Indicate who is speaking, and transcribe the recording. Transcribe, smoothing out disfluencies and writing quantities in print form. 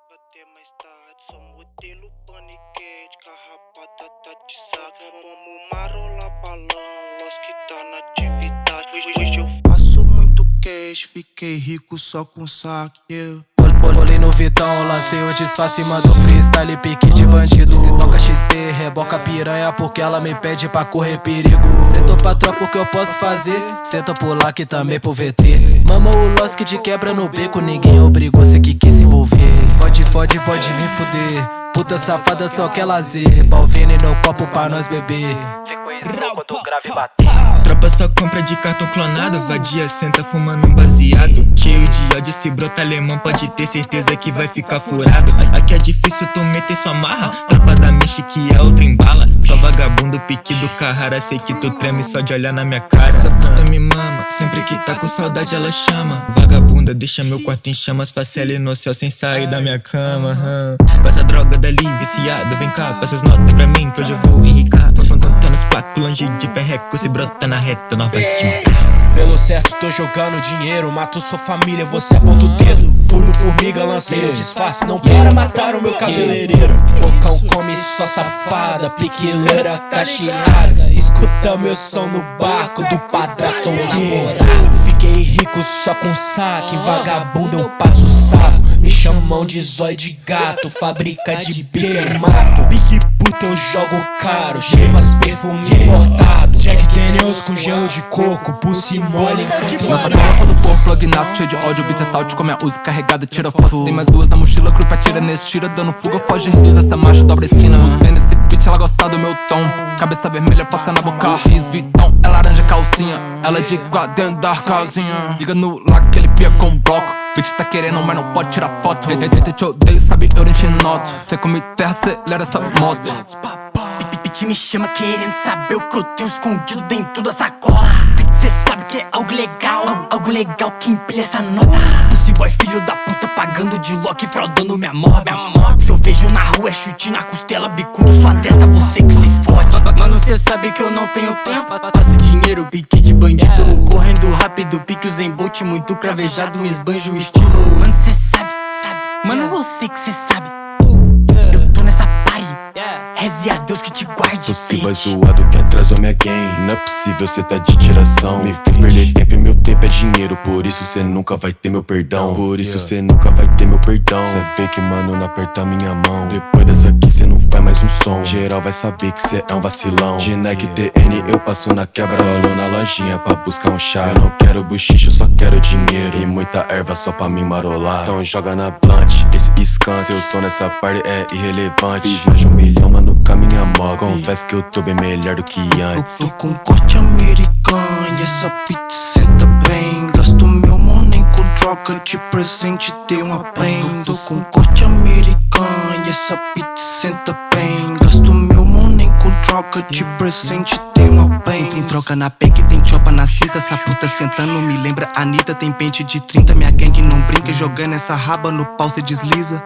Speaker 1: bater mais tarde. Sou modelo paniquete, carrapada tá de saco. Vamos marolar balão, los que tá na atividade. Hoje eu faço muito cash, fiquei rico só com saque.
Speaker 2: Bolei no Vitão, lancei o disfarce, mando freestyle, pique de bandido. Se toca XT, reboca piranha porque ela me pede pra correr perigo. Cê topa tropa o que eu posso fazer, cê topa lá que também pro VT. Mama o Losk de quebra no beco, ninguém obrigou, cê que quis se envolver. Pode vir fuder, puta safada só quer lazer. Balvene no copo pra nós beber. Quando o grave bater.
Speaker 3: Tropa só compra de cartão clonado, vadia senta fumando um baseado. Cheio de ódio, se brota alemão pode ter certeza que vai ficar furado. Aqui é difícil tu meter sua marra, tropa da mexe que é outra embala. Só vagabundo, pique do Carrara, sei que tu treme só de olhar na minha cara. Essa puta me mama, sempre que tá com saudade ela chama. Vagabunda deixa meu quarto em chamas, faça ela no céu sem sair da minha cama. Passa droga dali, viciado, vem cá, passa as notas pra mim que hoje eu vou enricar. Contando os placos, longe de perreco, se brota na reta, nós vai te matar.
Speaker 2: Pelo certo tô jogando dinheiro, mato sua família, você aponta o dedo. Fui no formiga, lancei o disfarce, não para matar o meu cabeleireiro. Bocão come só safada, piquileira cacheada. Escuta meu som no barco do padrasto namorado. Fiquei rico só com saque, vagabundo eu passo o saco. Me chamam de zóio de gato, fábrica de bico mato. Pique puta eu jogo caro, chivas perfume importado. Jack Daniels com gelo de coco, pussy mole enquanto
Speaker 4: nossa garrafa do povo, plug nato, cheio de ódio, beat assault com minha usa carregada, tira foto. Tem mais duas na mochila, cruz pra tira nesse tira, dando fuga, foge, reduz essa marcha, dobra a esquina. Tendo esse beat, ela gosta do meu tom, cabeça vermelha, passa na boca, Ris Vitão, é laranja calcinha, ela é de igual dentro da casinha. Liga no lago que ele pia com bloco, bitch tá querendo, mas não pode tirar foto. Tenta te odeio, sabe, eu nem te noto, cê come terra, acelera essa moto.
Speaker 5: Bitch me chama querendo saber o que eu tenho escondido dentro da sacola. Bitch, cê sabe que é algo legal que empilha essa nota. Esse boy filho da puta pagando de Loki, fraudando minha mob. Se eu vejo na rua é chute na costela, bicudo sua testa, você que se fode. Mano, cê sabe que eu não tenho tempo, faço dinheiro, pique de bandido. Correndo rápido, pique o Zen Bolt, muito cravejado, esbanjo o estilo. Mano, cê sabe, mano, eu sei que cê sabe. Eu tô nessa party, reze a Deus que te guarde,
Speaker 6: possível zoado que atrasou minha game. Não é possível cê tá de tiração. Me fez perder tempo e meu tempo é dinheiro, por isso cê nunca vai ter meu perdão. Por isso cê nunca vai ter meu perdão. Cê vê que mano não aperta minha mão. Depois dessa aqui cê não faz mais um som. Geral vai saber que cê é um vacilão. De Nike TN eu passo na quebra, rolo na lojinha pra buscar um chá. Eu não quero buchicho, só quero dinheiro e muita erva só pra me marolar. Então joga na blunt, esse skunk. Seu som nessa parte é irrelevante. Fiz mais de 1 milhão, mano, com a minha mob. Confesso que eu tô bem melhor do que antes.
Speaker 1: Eu tô com corte americano e essa pizza senta bem. Gasto meu money com droga, de presente dei uma pen. Tô com corte americano e essa pizza senta bem. Gasto meu money com droga, de presente dei uma pen. Tem troca na PEC, tem chopa na cinta. Essa puta sentando me lembra Anitta. Tem pente de 30, minha gangue não brinca. Jogando essa raba no pau cê desliza.